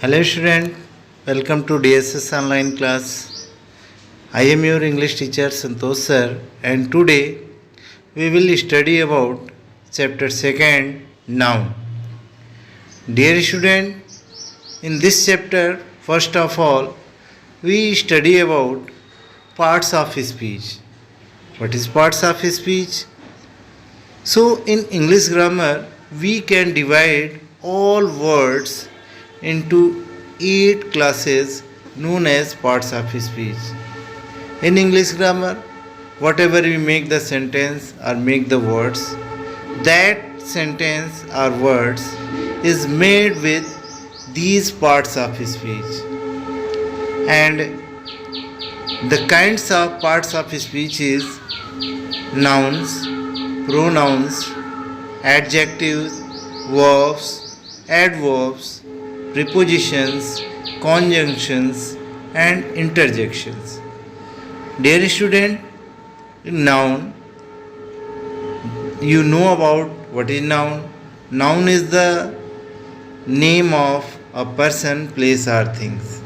Hello student, welcome to DSS online class. I am your English teacher Santosh sir and today we will study about chapter 2nd noun. Dear student, in this chapter first of all we study about parts of speech. What is parts of speech? So in English grammar we can divide all words into 8 classes known as parts of speech. In English grammar, whatever we make the sentence or make the words, that sentence or words is made with these parts of speech. And the kinds of parts of speech is nouns, pronouns, adjectives, verbs, adverbs, prepositions, conjunctions and interjections. Dear student, noun, you know about what is noun. Noun is the name of a person, place or things.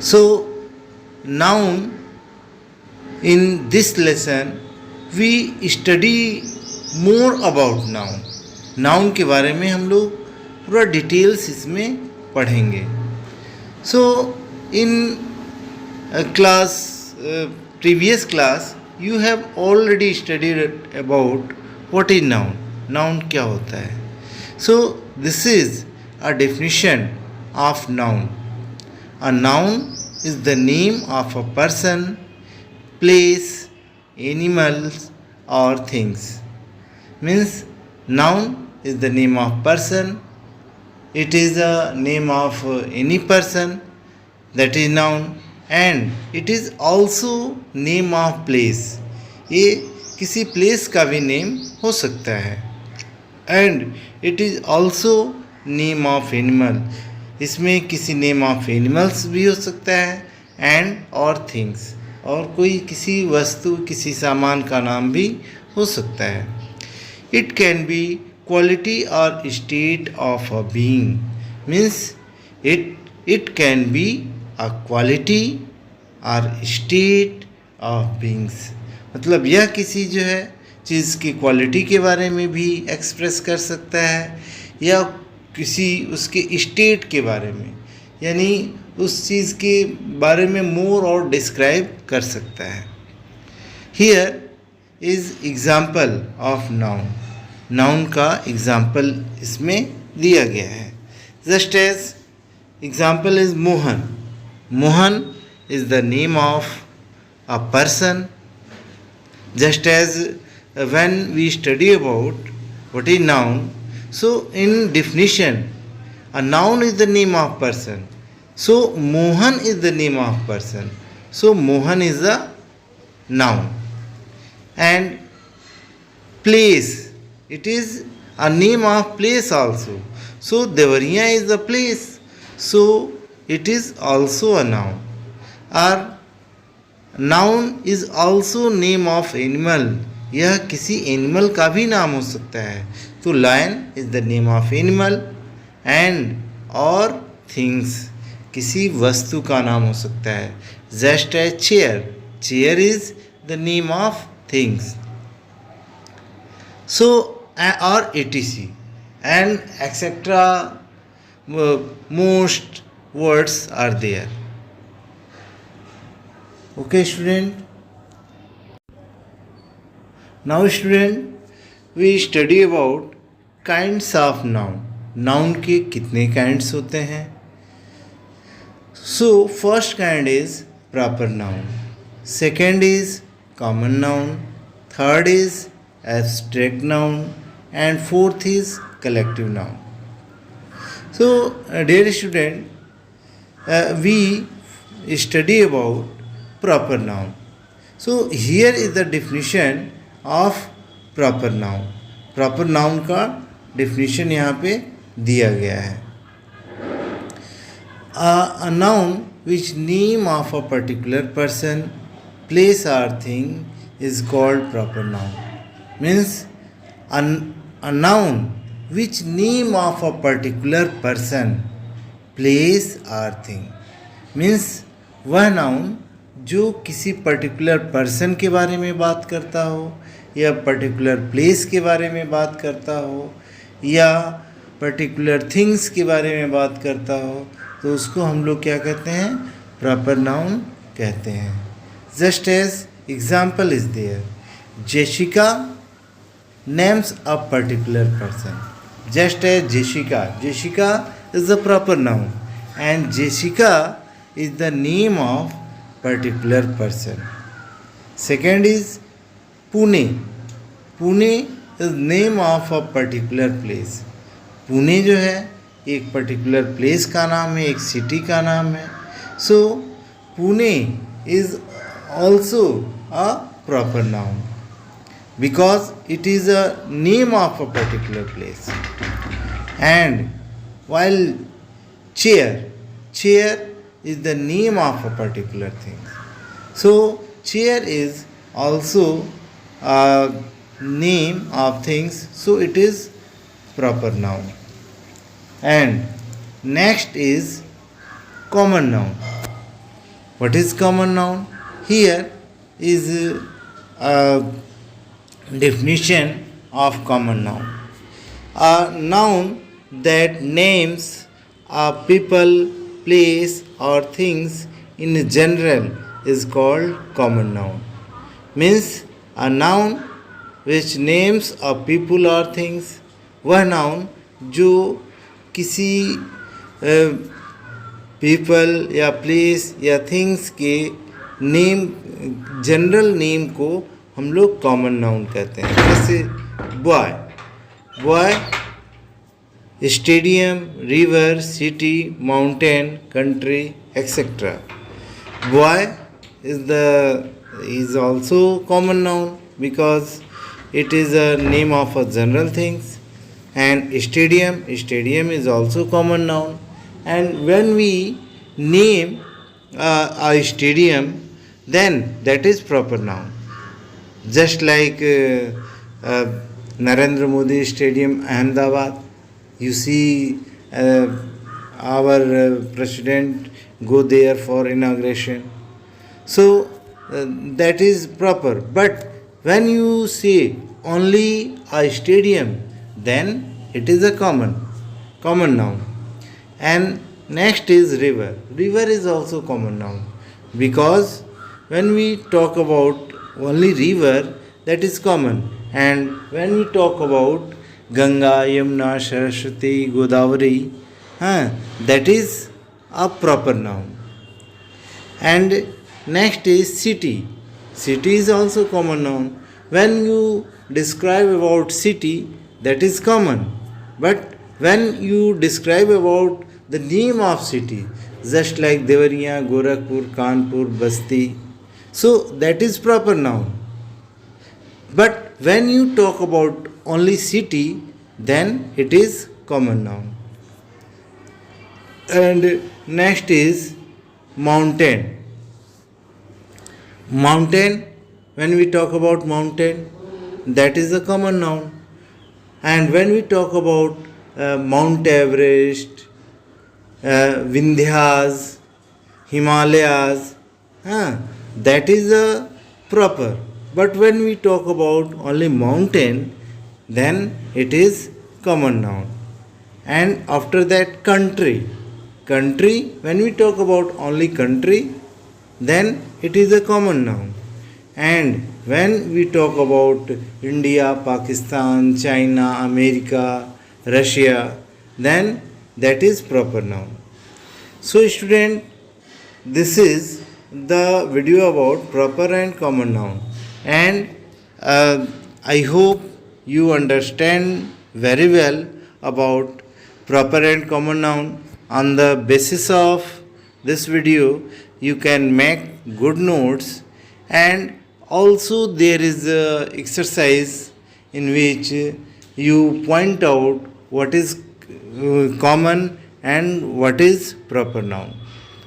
So, noun, in this lesson we study more about noun. Noun के बारे में हम लोग पूरा details इसमें पढ़ेंगे. So in class previous class you have already studied about what is noun. Noun क्या होता है? So this is a definition of noun. A noun is the name of a person, place, animals और things. Means noun is the name of person. It is a name of any person, that is noun, and it is also name of place. ये किसी place का भी name हो सकता है. And it is also name of animal. इसमें किसी name of animals भी हो सकता है and और things, और कोई किसी वस्तु किसी सामान का नाम भी हो सकता है. It can be quality or state of a being. Means it can be a quality or state of beings. मतलब यह किसी जो है चीज़ की क्वालिटी के बारे में भी एक्सप्रेस कर सकता है या किसी उसके स्टेट के बारे में, यानी उस चीज़ के बारे में मोर और डिस्क्राइब कर सकता है. Here is example of noun. Noun का एग्जाम्पल इसमें दिया गया है. Just as example is Mohan. Mohan is the name of a person. Just as when we study about what is noun, so in definition a noun is the name of person. So Mohan is the name of person. So Mohan is a noun. And place, it is a name of place also. So Devariya is a place, so it is also a noun. Or noun is also name of animal. यह किसी animal का भी नाम हो सकता है. तो lion is the name of animal and और things, किसी वस्तु का नाम हो सकता है. Just as chair, chair is the name of things. So or etc and etc, most words are there. Okay student, now student we study about kinds of noun. noun के कितने kinds होते हैं? So first kind is proper noun, second is common noun, third is abstract noun and fourth is collective noun. So dear student, we study about proper noun. So here is the definition of proper noun. proper noun का definition यहाँ पे दिया गया है. A noun which name of a particular person, place or thing is called proper noun. Means a noun which name of a particular person, place or thing, means वह noun जो किसी particular person के बारे में बात करता हो या पर्टिकुलर प्लेस के बारे में बात करता हो या पर्टिकुलर थिंग्स के बारे में बात करता हो, तो उसको हम लोग क्या कहते हैं? प्रॉपर नाउन कहते हैं. Just as example is there, Jessica names a particular person. Just as Jessica. Jessica is the proper noun and Jessica is the name of particular person. Second is Pune. Pune is name of a particular place. Pune जो है एक particular place का नाम है, एक city का नाम है. So Pune is also a proper noun because it is a name of a particular place. And while chair is the name of a particular thing. So chair is also a name of things, so it is proper noun. And next is common noun. What is common noun? Here is a definition of common noun. A noun that names a people, place or things in general is called common noun. Means a noun which names a people or things, वह noun जो किसी people या place या things के name, general name को हम लोग common noun कहते हैं. जैसे boy, stadium, river, city, mountain, country, etcetera. Boy is also common noun because it is a name of a general things. And stadium is also common noun. And when we name a stadium, then that is proper noun. Just like Narendra Modi Stadium, Ahmedabad, you see our president go there for inauguration. So that is proper. But when you say only a stadium, then it is a common noun. And next is river. River is also common noun because when we talk about only river, that is common. And when we talk about Ganga, Yamuna, Saraswati, Godavari, that is a proper noun. And next is city. City is also common noun. When you describe about city, that is common. But when you describe about the name of city, just like Devariya, Gorakhpur, Kanpur, Basti, so that is proper noun. But when you talk about only city, then it is common noun. And next is mountain. Mountain, when we talk about mountain, that is a common noun. And when we talk about Mount Everest, Vindhyas, Himalayas, that is a proper. But when we talk about only mountain, then it is common noun. And after that, country. Country, when we talk about only country, then it is a common noun. And when we talk about India, Pakistan, China, America, Russia, then that is proper noun. So student, this is the video about proper and common noun. And I hope you understand very well about proper and common noun. On the basis of this video, you can make good notes, and also there is a exercise in which you point out what is common and what is proper noun.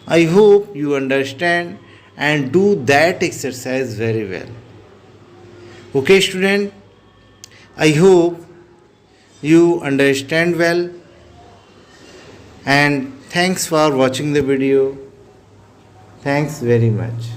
I hope you understand and do that exercise very well. Okay student, I hope you understand well. And thanks for watching the video. Thanks very much.